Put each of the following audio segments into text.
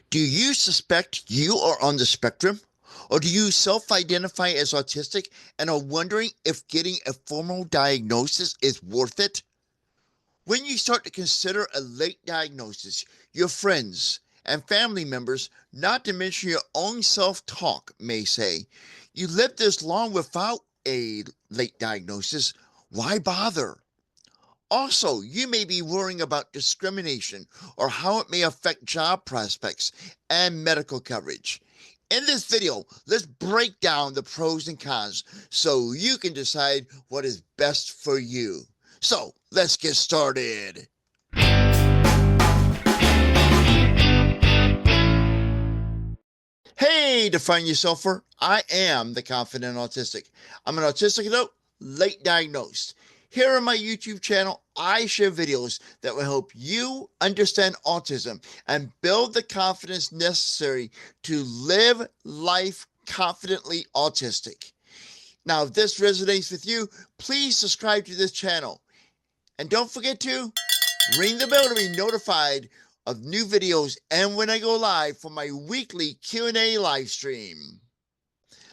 Do you suspect you are on the spectrum? Or do you self identify as autistic and are wondering if getting a formal diagnosis is worth it? When you start to consider a late diagnosis, your friends and family members, not to mention your own self talk, may say, "You lived this long without a late diagnosis. Why bother?" Also, you may be worrying about discrimination or how it may affect job prospects and medical coverage. In this video, let's break down the pros and cons so you can decide what is best for you. So, let's get started. Hey, Define Yourselfer. I am the Confident Autistic. I'm an autistic adult, late diagnosed. Here on my YouTube channel, I share videos that will help you understand autism and build the confidence necessary to live life confidently autistic. Now, if this resonates with you, please subscribe to this channel. And don't forget to ring the bell to be notified of new videos and when I go live for my weekly Q&A live stream.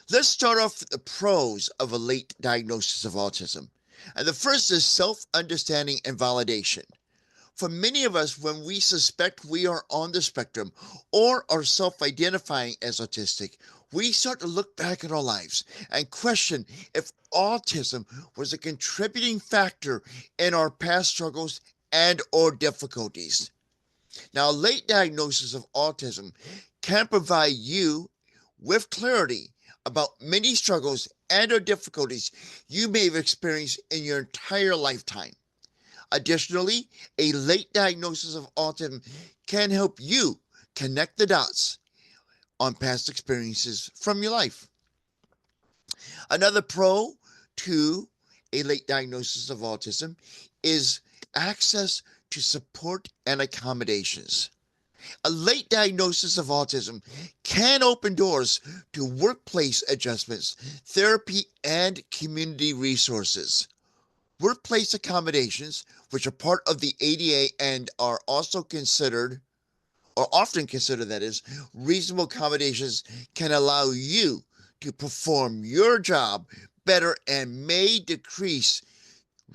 Let's start off with the pros of a late diagnosis of autism. And the first is self-understanding and validation. For many of us, when we suspect we are on the spectrum or are self-identifying as autistic, we start to look back at our lives and question if autism was a contributing factor in our past struggles and or difficulties. Now, a late diagnosis of autism can provide you with clarity about many struggles and or difficulties you may have experienced in your entire lifetime. Additionally, a late diagnosis of autism can help you connect the dots on past experiences from your life. Another pro to a late diagnosis of autism is access to support and accommodations. A late diagnosis of autism can open doors to workplace adjustments, therapy, and community resources. Workplace accommodations, which are part of the ADA and are also considered, or often considered that is, reasonable accommodations, can allow you to perform your job better and may decrease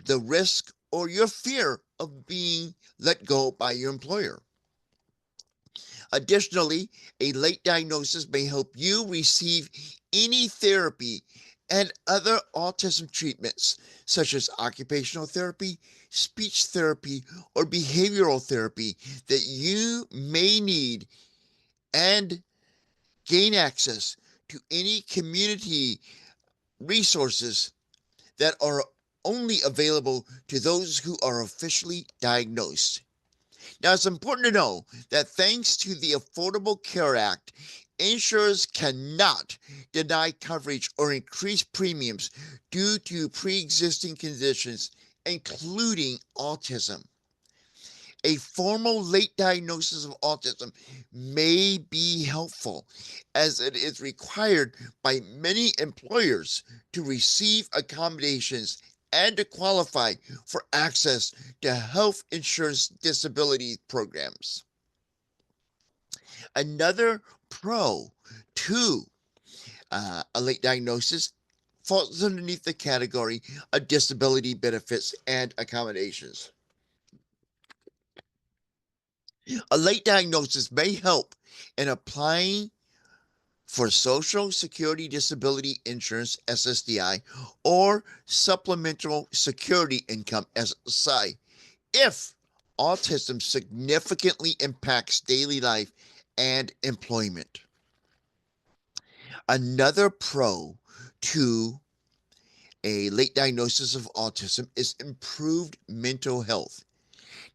the risk or your fear of being let go by your employer. Additionally, a late diagnosis may help you receive any therapy and other autism treatments, such as occupational therapy, speech therapy, or behavioral therapy that you may need, and gain access to any community resources that are only available to those who are officially diagnosed. Now, it's important to know that thanks to the Affordable Care Act, insurers cannot deny coverage or increase premiums due to pre-existing conditions, including autism. A formal late diagnosis of autism may be helpful, as it is required by many employers to receive accommodations and to qualify for access to health insurance disability programs. Another pro to a late diagnosis falls underneath the category of disability benefits and accommodations. A late diagnosis may help in applying for Social Security Disability Insurance, SSDI, or Supplemental Security Income, SSI, if autism significantly impacts daily life and employment. Another pro to a late diagnosis of autism is improved mental health.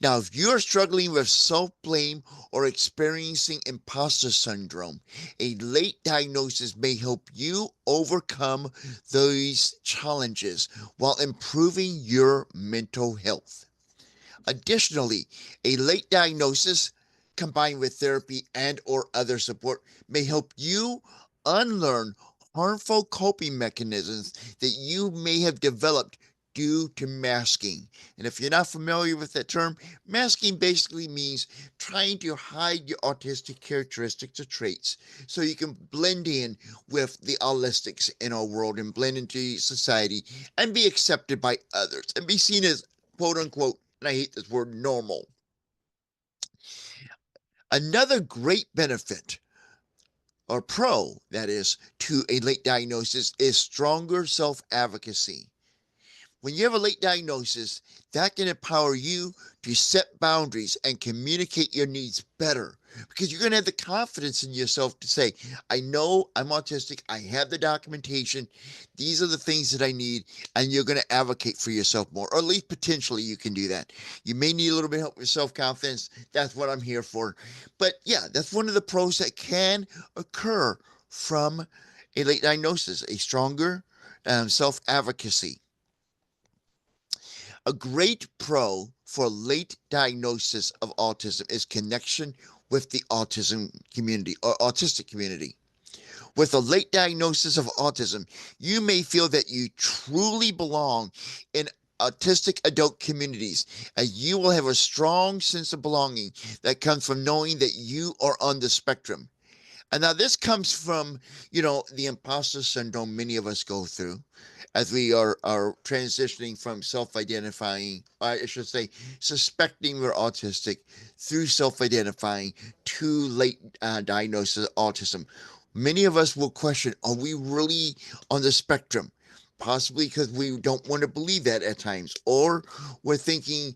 Now, if you're struggling with self-blame or experiencing imposter syndrome, a late diagnosis may help you overcome these challenges while improving your mental health. Additionally, a late diagnosis combined with therapy and or other support may help you unlearn harmful coping mechanisms that you may have developed due to masking. And if you're not familiar with that term, masking basically means trying to hide your autistic characteristics or traits so you can blend in with the autistics in our world and blend into society and be accepted by others and be seen as quote unquote, and I hate this word, normal. Another great benefit or pro, that is, to a late diagnosis is stronger self advocacy. When you have a late diagnosis, that can empower you to set boundaries and communicate your needs better because you're going to have the confidence in yourself to say, I know I'm autistic. I have the documentation. These are the things that I need. And you're going to advocate for yourself more, or at least potentially you can do that. You may need a little bit of help with self confidence. That's what I'm here for. But yeah, that's one of the pros that can occur from a late diagnosis, a stronger self advocacy. A great pro for late diagnosis of autism is connection with the autism community or autistic community. With a late diagnosis of autism, you may feel that you truly belong in autistic adult communities, and you will have a strong sense of belonging that comes from knowing that you are on the spectrum. And now this comes from, the imposter syndrome many of us go through as we are transitioning from self-identifying, I should say, suspecting we're autistic through self-identifying to late diagnosis of autism. Many of us will question, are we really on the spectrum? Possibly because we don't want to believe that at times, or we're thinking,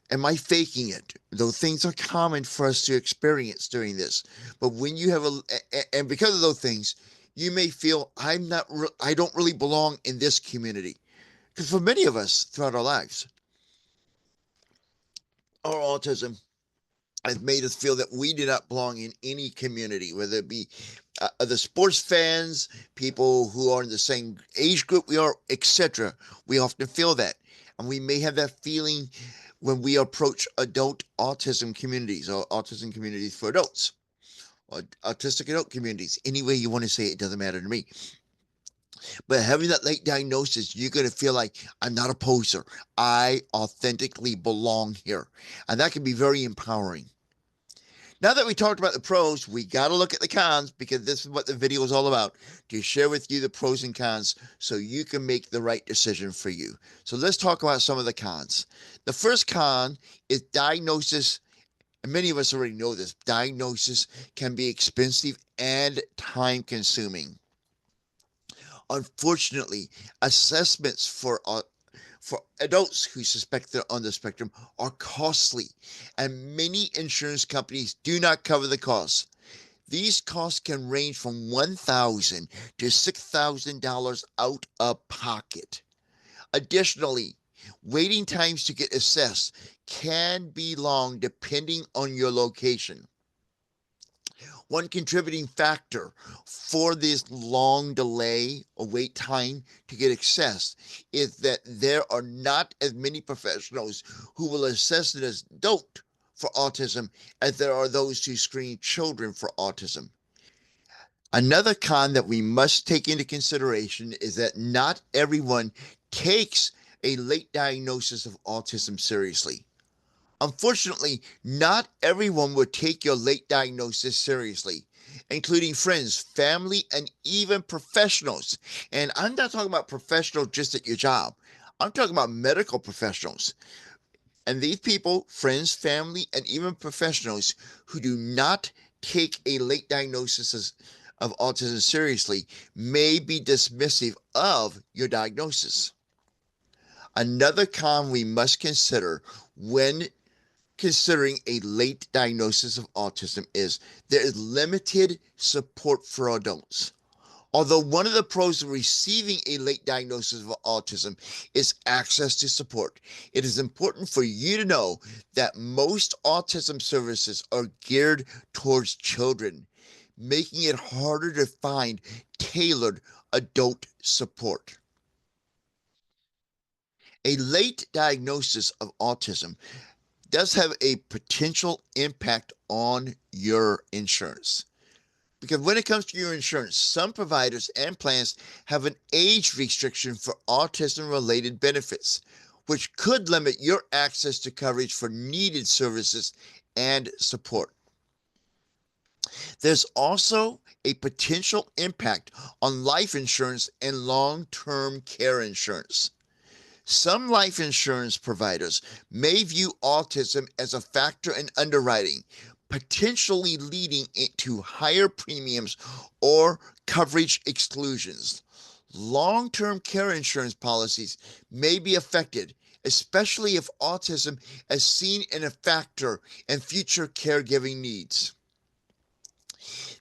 am I faking it? Though things are common for us to experience during this. But when you have and because of those things, you may feel I don't really belong in this community. Because for many of us throughout our lives, our autism has made us feel that we do not belong in any community, whether it be the sports fans, people who are in the same age group we are, etc. We often feel that. And we may have that feeling when we approach adult autism communities or autism communities for adults or autistic adult communities. Any way you want to say it, doesn't matter to me. But having that late diagnosis, you're going to feel like I'm not a poser. I authentically belong here. And that can be very empowering. Now that we talked about the pros, we got to look at the cons because this is what the video is all about, to share with you the pros and cons so you can make the right decision for you. So let's talk about some of the cons. The first con is diagnosis, and many of us already know this. Diagnosis can be expensive and time consuming. Unfortunately, assessments for adults who suspect they're on the spectrum are costly, and many insurance companies do not cover the costs. These costs can range from $1,000 to $6,000 out of pocket. Additionally, waiting times to get assessed can be long depending on your location. One contributing factor for this long delay or wait time to get assessed is that there are not as many professionals who will assess an adult for autism as there are those who screen children for autism. Another con that we must take into consideration is that not everyone takes a late diagnosis of autism seriously. Unfortunately, not everyone will take your late diagnosis seriously, including friends, family, and even professionals. And I'm not talking about professionals just at your job. I'm talking about medical professionals. And these people, friends, family, and even professionals who do not take a late diagnosis of autism seriously may be dismissive of your diagnosis. Another con we must consider when considering a late diagnosis of autism is there is limited support for adults. Although one of the pros of receiving a late diagnosis of autism is access to support, it is important for you to know that most autism services are geared towards children, making it harder to find tailored adult support. A late diagnosis of autism does have a potential impact on your insurance. Because when it comes to your insurance, some providers and plans have an age restriction for autism-related benefits, which could limit your access to coverage for needed services and support. There's also a potential impact on life insurance and long-term care insurance. Some life insurance providers may view autism as a factor in underwriting, potentially leading to higher premiums or coverage exclusions. Long-term care insurance policies may be affected, especially if autism is seen as a factor in future caregiving needs.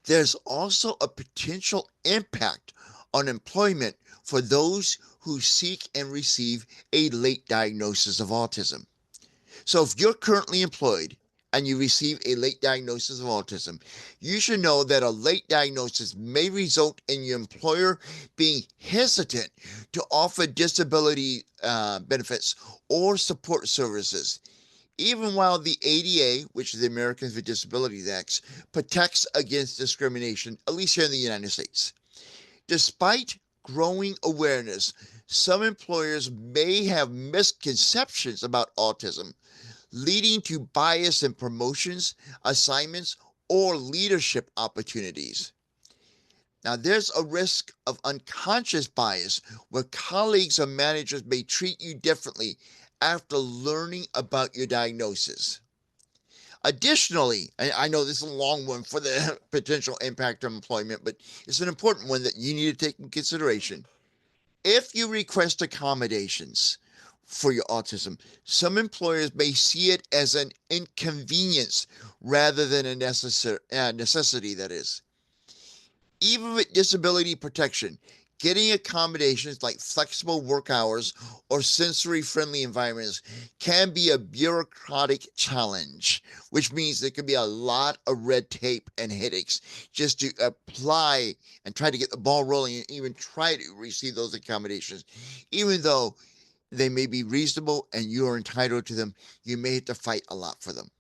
There's also a potential impact on employment for those who seek and receive a late diagnosis of autism. So if you're currently employed and you receive a late diagnosis of autism, you should know that a late diagnosis may result in your employer being hesitant to offer disability benefits or support services, even while the ADA, which is the Americans with Disabilities Act, protects against discrimination, at least here in the United States. Despite growing awareness, some employers may have misconceptions about autism, leading to bias in promotions, assignments, or leadership opportunities. Now, there's a risk of unconscious bias where colleagues or managers may treat you differently after learning about your diagnosis. Additionally, I know this is a long one for the potential impact on employment, but it's an important one that you need to take in consideration. If you request accommodations for your autism, some employers may see it as an inconvenience rather than a necessity, that is. Even with disability protection, getting accommodations like flexible work hours or sensory-friendly environments can be a bureaucratic challenge, which means there can be a lot of red tape and headaches just to apply and try to get the ball rolling and even try to receive those accommodations. Even though they may be reasonable and you are entitled to them, you may have to fight a lot for them.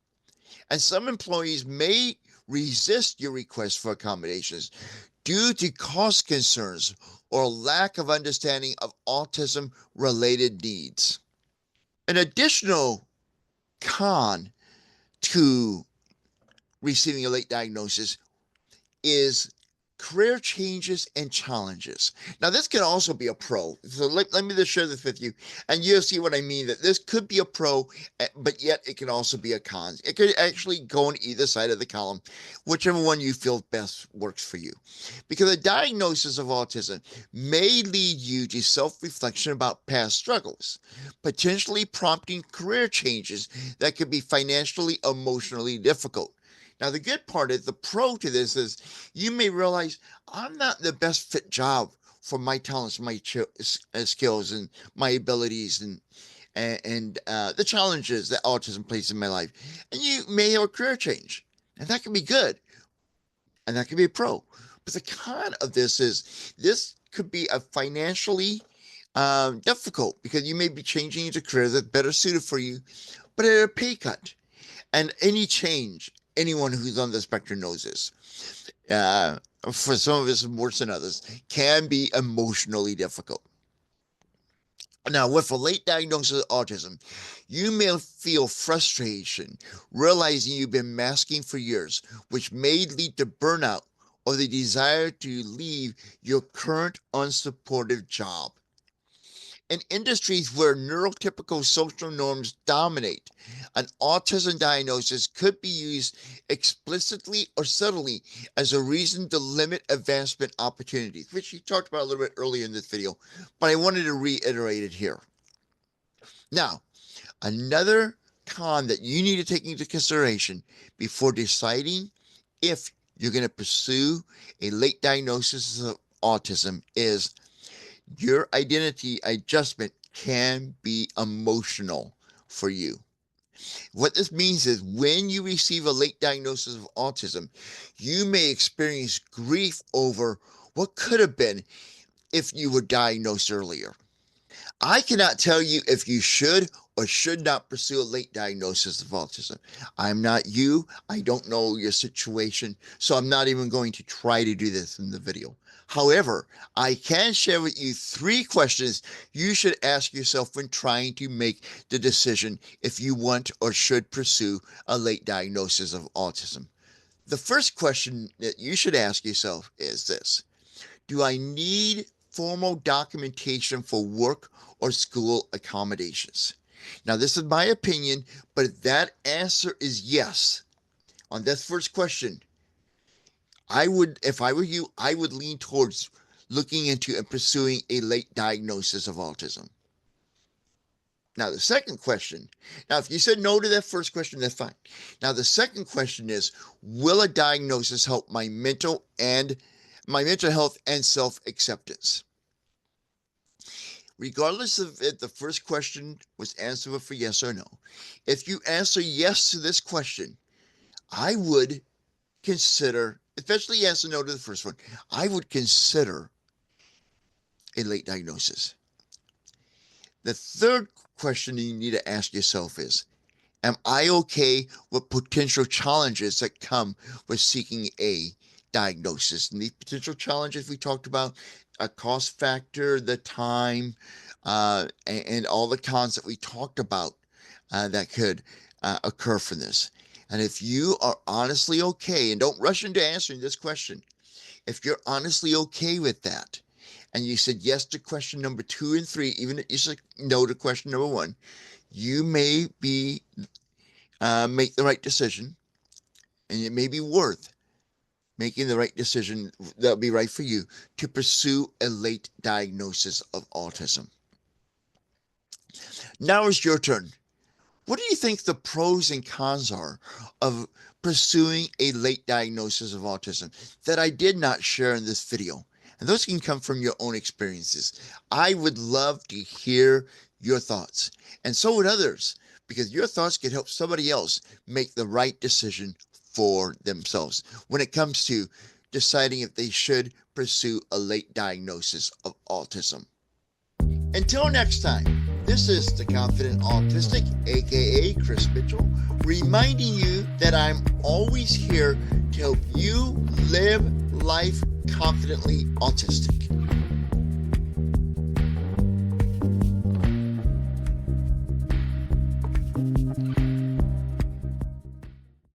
And some employees may resist your request for accommodations due to cost concerns or lack of understanding of autism-related needs. An additional con to receiving a late diagnosis is career changes and challenges. Now, this can also be a pro. So let me just share this with you, and you'll see what I mean, that this could be a pro, but yet it can also be a con. It could actually go on either side of the column, whichever one you feel best works for you. Because a diagnosis of autism may lead you to self-reflection about past struggles, potentially prompting career changes that could be financially, emotionally difficult. Now, the good part is, the pro to this is, you may realize I'm not the best fit job for my talents, my skills, and my abilities, and the challenges that autism places in my life. And you may have a career change, and that can be good, and that can be a pro. But the con of this is, this could be a financially difficult, because you may be changing into a career that's better suited for you, but at a pay cut. And any change, anyone who's on the spectrum knows this, for some of us worse than others, can be emotionally difficult. Now, with a late diagnosis of autism, you may feel frustration, realizing you've been masking for years, which may lead to burnout or the desire to leave your current unsupportive job. In industries where neurotypical social norms dominate, an autism diagnosis could be used explicitly or subtly as a reason to limit advancement opportunities, which you talked about a little bit earlier in this video, but I wanted to reiterate it here. Now, another con that you need to take into consideration before deciding if you're going to pursue a late diagnosis of autism is your identity adjustment can be emotional for you. What this means is, when you receive a late diagnosis of autism, you may experience grief over what could have been if you were diagnosed earlier. I cannot tell you if you should or should not pursue a late diagnosis of autism. I'm not you. I don't know your situation, so I'm not even going to try to do this in the video. However, I can share with you 3 questions you should ask yourself when trying to make the decision if you want or should pursue a late diagnosis of autism. The first question that you should ask yourself is this: do I need formal documentation for work or school accommodations? Now, this is my opinion, but if that answer is yes on this first question, if I were you, I would lean towards looking into and pursuing a late diagnosis of autism. Now, the second question, now, if you said no to that first question, that's fine. Now, the second question is, will a diagnosis help my mental health and self-acceptance? Regardless of if the first question was answered for yes or no, if you answer yes to this question, I would consider, especially yes or no to the first one, I would consider a late diagnosis. The third question you need to ask yourself is, am I okay with potential challenges that come with seeking a diagnosis? And these potential challenges we talked about, a cost factor, the time, and all the cons that we talked about that could occur from this. And if you are honestly okay, and don't rush into answering this question, if you're honestly okay with that, and you said yes to question number 2 and 3, even if you said no to question number 1, you may be make the right decision, and it may be worth making the right decision that'll be right for you to pursue a late diagnosis of autism. Now is your turn. What do you think the pros and cons are of pursuing a late diagnosis of autism that I did not share in this video? And those can come from your own experiences. I would love to hear your thoughts, and so would others, because your thoughts can help somebody else make the right decision for themselves when it comes to deciding if they should pursue a late diagnosis of autism. Until next time, this is the Confident Autistic, aka Chris Mitchell, reminding you that I'm always here to help you live life confidently autistic.